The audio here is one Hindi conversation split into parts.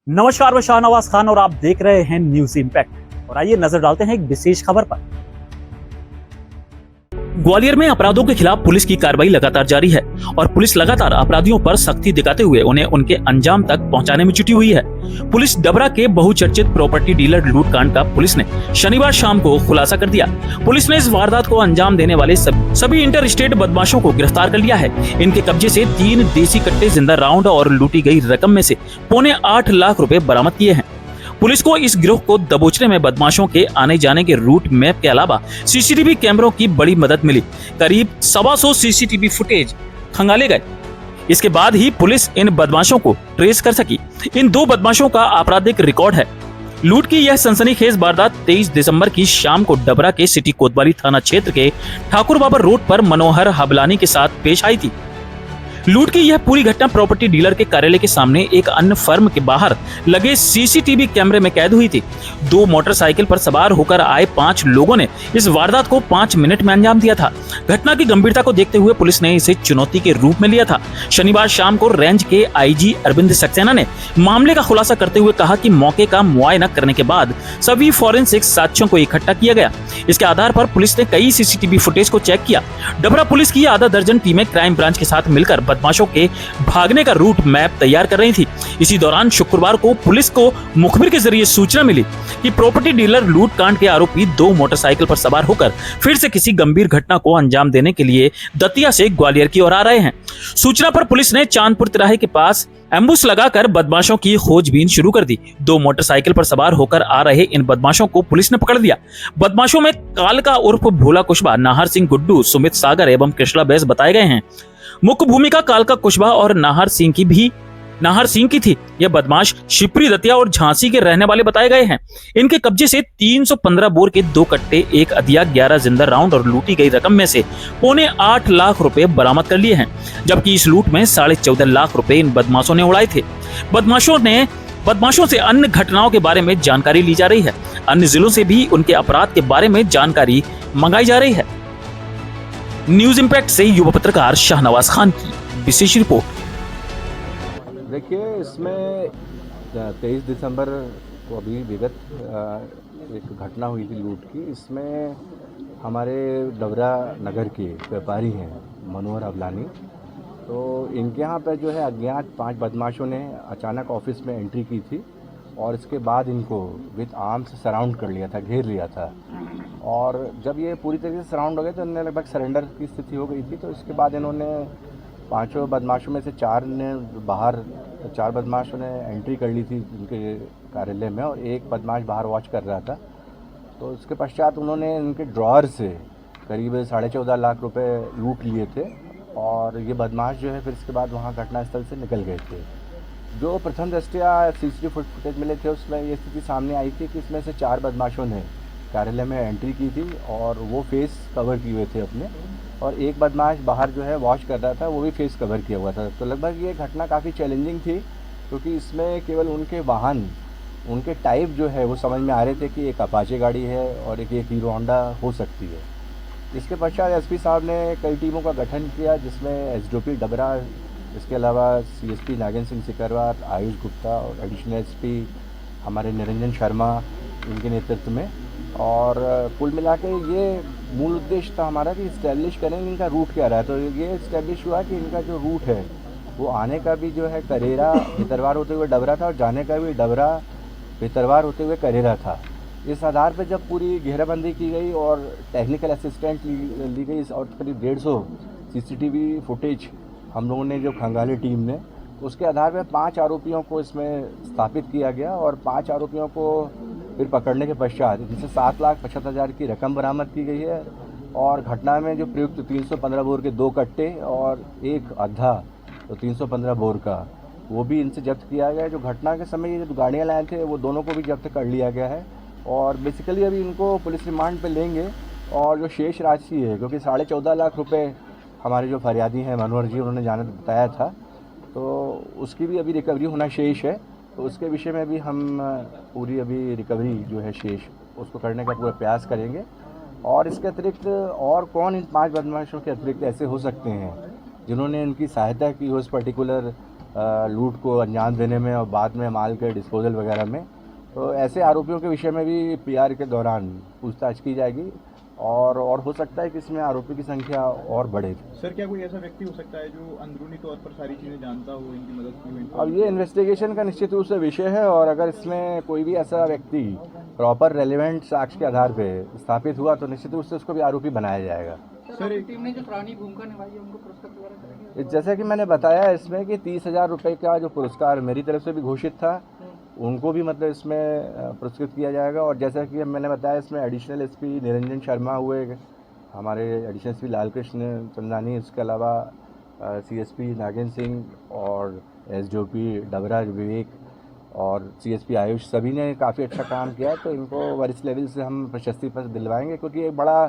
नमस्कार, मैं शाहनवाज खान और आप देख रहे हैं न्यूज इंपैक्ट। और आइए नजर डालते हैं एक विशेष खबर पर। ग्वालियर में अपराधों के खिलाफ पुलिस की कार्रवाई लगातार जारी है और पुलिस लगातार अपराधियों पर सख्ती दिखाते हुए उन्हें उनके अंजाम तक पहुंचाने में जुटी हुई है। पुलिस डबरा के बहुचर्चित प्रॉपर्टी डीलर लूटकांड का पुलिस ने शनिवार शाम को खुलासा कर दिया। पुलिस ने इस वारदात को अंजाम देने वाले सभी इंटर स्टेट बदमाशों को गिरफ्तार कर लिया है। इनके कब्जे से 3 देसी कट्टे, जिंदा राउंड और लूटी गई रकम में से 8.25 लाख रुपए बरामद किए हैं। पुलिस को इस गिरोह को दबोचने में बदमाशों के आने जाने के रूट मैप के अलावा सीसीटीवी कैमरों की बड़ी मदद मिली। करीब 125 सीसीटीवी फुटेज खंगाले गए। इसके बाद ही पुलिस इन बदमाशों को ट्रेस कर सकी। इन 2 बदमाशों का आपराधिक रिकॉर्ड है। लूट की यह सनसनीखेज वारदात 23 दिसंबर की शाम को डबरा के सिटी कोतवाली थाना क्षेत्र के ठाकुर बाबर रोड पर मनोहर हबलानी के साथ पेश आई थी। लूट की यह पूरी घटना प्रॉपर्टी डीलर के कार्यालय के सामने एक अन्य फर्म के बाहर लगे सीसीटीवी कैमरे में कैद हुई थी। 2 मोटरसाइकिल पर सवार होकर आए 5 लोगों ने इस वारदात को 5 मिनट में अंजाम दिया था। घटना की गंभीरता को देखते हुए पुलिस ने इसे चुनौती के रूप में लिया था। शनिवार शाम को रेंज के आईजी अरविंद सक्सेना ने मामले का खुलासा करते हुए कहा कि मौके का मुआयना करने के बाद सभी फॉरेंसिक साक्ष्यों को इकट्ठा किया गया। इसके आधार पर पुलिस ने कई सीसीटीवी फुटेज को चेक किया। डबरा पुलिस की आधा दर्जन टीमें क्राइम ब्रांच के साथ मिलकर बदमाशों के भागने का रूट मैप तैयार कर रही थी। इसी दौरान शुक्रवार को पुलिस को मुखबिर के जरिए सूचना मिली कि प्रॉपर्टी डीलर लूट कांड के आरोपी 2 मोटरसाइकिल पर सवार होकर फिर से किसी गंभीर घटना को अंजाम देने के लिए दतिया से ग्वालियर की ओर आ रहे हैं। सूचना पर पुलिस ने चांदपुर तिराहे के पास एम्बुस लगाकर बदमाशों की खोजबीन शुरू कर दी। 2 मोटरसाइकिल पर सवार होकर आ रहे इन बदमाशों को पुलिस ने पकड़ लिया। बदमाशों में कालका उर्फ भोला कुशबा, नाहर सिंह गुड्डू, सुमित सागर एवं कृष्णा बैस बताए गए हैं। मुख्य भूमिका कालका कुशबा और नाहर सिंह की थी। यह बदमाश शिवपुरी, दतिया और झांसी के रहने वाले बताए गए हैं। इनके कब्जे से 315 बोर के 2 कट्टे, 1 अदिया, 11 जिंदा राउंड और लूटी गई रकम में से 8.25 लाख रुपए बरामद कर लिए हैं। जबकि इस लूट में 14.5 लाख रुपए इन बदमाशों ने उड़ाए थे। बदमाशों से अन्य घटनाओं के बारे में जानकारी ली जा रही है। अन्य जिलों से भी उनके अपराध के बारे में जानकारी मंगाई जा रही है। न्यूज इंपैक्ट से युवा पत्रकार शाहनवाज खान की विशेष रिपोर्ट। देखिए, इसमें 23 दिसंबर को अभी विगत एक घटना हुई थी लूट की। इसमें हमारे डबरा नगर के व्यापारी हैं मनोहर हबलानी, तो इनके यहाँ पर जो है अज्ञात 5 बदमाशों ने अचानक ऑफिस में एंट्री की थी और इसके बाद इनको विद आर्म्स सराउंड कर लिया था, घेर लिया था। और जब ये पूरी तरीके से सराउंड हो गए तो इन्हें लगभग सरेंडर की स्थिति हो गई थी। तो इसके बाद इन्होंने 5 बदमाशों में से 4 बदमाशों ने एंट्री कर ली थी उनके कार्यालय में और 1 बदमाश बाहर वॉच कर रहा था। तो इसके पश्चात उन्होंने इनके ड्रॉअर से करीब 14.5 लाख रुपए लूट लिए थे और ये बदमाश जो है फिर इसके बाद वहाँ घटनास्थल से निकल गए थे। जो प्रथम दृष्टया सीसीटीवी फुटेज मिले थे उसमें ये स्थिति सामने आई थी कि इसमें से 4 बदमाशों ने कार्यालय में एंट्री की थी और वो फेस कवर किए हुए थे अपने, और 1 बदमाश बाहर जो है वॉच कर रहा था, वो भी फेस कवर किया हुआ था। तो लगभग ये घटना काफ़ी चैलेंजिंग थी क्योंकि इसमें केवल उनके वाहन, उनके टाइप जो है वो समझ में आ रहे थे कि एक अपाचे गाड़ी है और एक हीरो होंडा हो सकती है। इसके पश्चात एसपी साहब ने कई टीमों का गठन किया जिसमें एसडीओपी डबरा, इसके अलावा सीएसपी नागेंद्र सिंह सिकरवार, आयुष गुप्ता और एडिशनल एसपी हमारे निरंजन शर्मा, इनके नेतृत्व में। और कुल मिला के ये मूल उद्देश्य था हमारा कि इस्टेब्लिश करें इनका रूट क्या रहा है। तो ये इस्टेब्लिश हुआ कि इनका जो रूट है वो आने का भी जो है करेरा भितरवार होते हुए डबरा था और जाने का भी डबरा भितरवार होते हुए करेरा था। इस आधार पर जब पूरी घेराबंदी की गई और टेक्निकल असिस्टेंट ली गई और करीब 150 सीसीटीवी फुटेज हम लोगों ने जो खंगाली टीम ने, उसके आधार पर 5 आरोपियों को इसमें स्थापित किया गया और 5 आरोपियों को फिर पकड़ने के पश्चात जिससे 7,75,000 की रकम बरामद की गई है। और घटना में जो प्रयुक्त 315 बोर के 2 कट्टे और 1 अद्धा, तो 315 बोर का, वो भी इनसे जब्त किया गया है। जो घटना के समय ये जो गाड़ियाँ लाए थे वो दोनों को भी जब्त कर लिया गया है और बेसिकली अभी इनको पुलिस रिमांड पे लेंगे। और जो शेष राशि है, क्योंकि 14.5 लाख रुपए हमारे जो फरियादी हैं मनोहर जी, उन्होंने बताया था, तो उसकी भी अभी रिकवरी होना शेष है। तो उसके विषय में भी हम पूरी अभी रिकवरी जो है शेष उसको करने का पूरा प्रयास करेंगे। और इसके अतिरिक्त और कौन इन 5 बदमाशों के अतिरिक्त ऐसे हो सकते हैं जिन्होंने इनकी सहायता की हो इस पर्टिकुलर लूट को अंजाम देने में और बाद में माल के डिस्पोजल वगैरह में। तो ऐसे आरोपियों के विषय में भी पीआर के दौरान पूछताछ की जाएगी और हो सकता है कि इसमें आरोपी की संख्या और बढ़े। सर, क्या कोई ऐसा व्यक्ति हो सकता है जो अंदरूनी तौर पर सारी चीज़ें जानता हो, इनकी मदद की हो? अब ये इन्वेस्टिगेशन का निश्चित रूप से विषय है और अगर इसमें कोई भी ऐसा व्यक्ति प्रॉपर रेलिवेंट साक्ष्य के आधार पे स्थापित हुआ तो निश्चित रूप से उसको भी आरोपी बनाया जाएगा। सर, टीम ने जो सराहनीय भूमिका निभाई है उनको पुरस्कृत वगैरह करेंगे? जैसा कि मैंने बताया इसमें कि 30,000 रुपये का जो पुरस्कार मेरी तरफ से भी घोषित था उनको भी मतलब इसमें पुरस्कृत किया जाएगा। और जैसा कि मैंने बताया इसमें एडिशनल एसपी निरंजन शर्मा हुए, हमारे एडिशनल एसपी लालकृष्ण चंदानी, इसके अलावा सीएसपी नागेंद्र सिंह और एसडीओपी डबरा विवेक और सीएसपी आयुष, सभी ने काफ़ी अच्छा काम किया। तो इनको वरिष्ठ लेवल से हम प्रशस्ति पत्र दिलवाएंगे क्योंकि एक बड़ा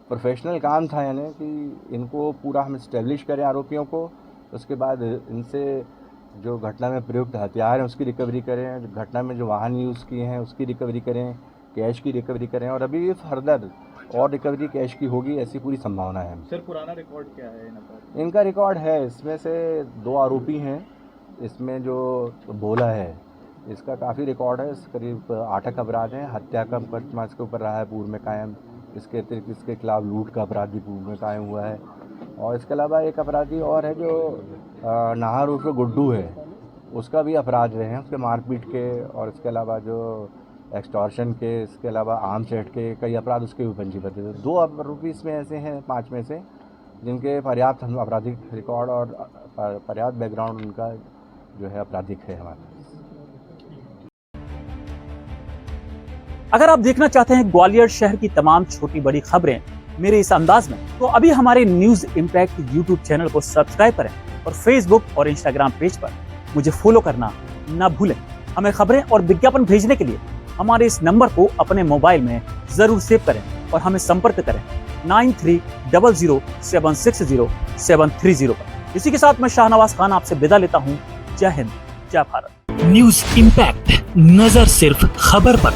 प्रोफेशनल काम था, यानी कि इनको पूरा हम इस्टेब्लिश करें आरोपियों को, उसके बाद इनसे जो घटना में प्रयुक्त हथियार हैं उसकी रिकवरी करें, घटना में जो वाहन यूज़ किए हैं उसकी रिकवरी करें, कैश की रिकवरी करें और अभी भी फर्दर और रिकवरी कैश की होगी, ऐसी पूरी संभावना है। सर, पुराना रिकॉर्ड क्या है इनका रिकॉर्ड है, इसमें से 2 आरोपी हैं, इसमें जो भोला है इसका काफ़ी रिकॉर्ड है, करीब 8 अपराध हैं, हत्या का मुकदमा इसके ऊपर रहा है पूर्व में कायम, इसके अतिरिक्त इसके खिलाफ लूट का अपराध भी पूर्व में कायम हुआ है और इसके अलावा एक अपराधी और है जो नाहर उर्फ गुड्डू है, उसका भी अपराध रहे हैं, उसके मारपीट के और इसके अलावा जो एक्सटॉर्शन के, इसके अलावा आर्म्स एक्ट के कई अपराध उसके भी पंजीबद्ध थे। 2 आरोपी इसमें ऐसे हैं 5 में से जिनके पर्याप्त आपराधिक रिकॉर्ड और पर्याप्त बैकग्राउंड उनका जो है आपराधिक है हमारे। अगर आप देखना चाहते हैं ग्वालियर शहर की तमाम छोटी बड़ी खबरें मेरे इस अंदाज में, तो अभी हमारे न्यूज इम्पैक्ट यूट्यूब चैनल को सब्सक्राइब करें और फेसबुक और इंस्टाग्राम पेज पर मुझे फॉलो करना ना भूलें। हमें खबरें और विज्ञापन भेजने के लिए हमारे इस नंबर को अपने मोबाइल में जरूर सेव करें और हमें संपर्क करें 9300760730 पर। इसी के साथ मैं शाहनवाज खान आपसे विदा लेता हूं। जय हिंद, जय भारत। न्यूज इम्पैक्ट, नजर सिर्फ खबर पर।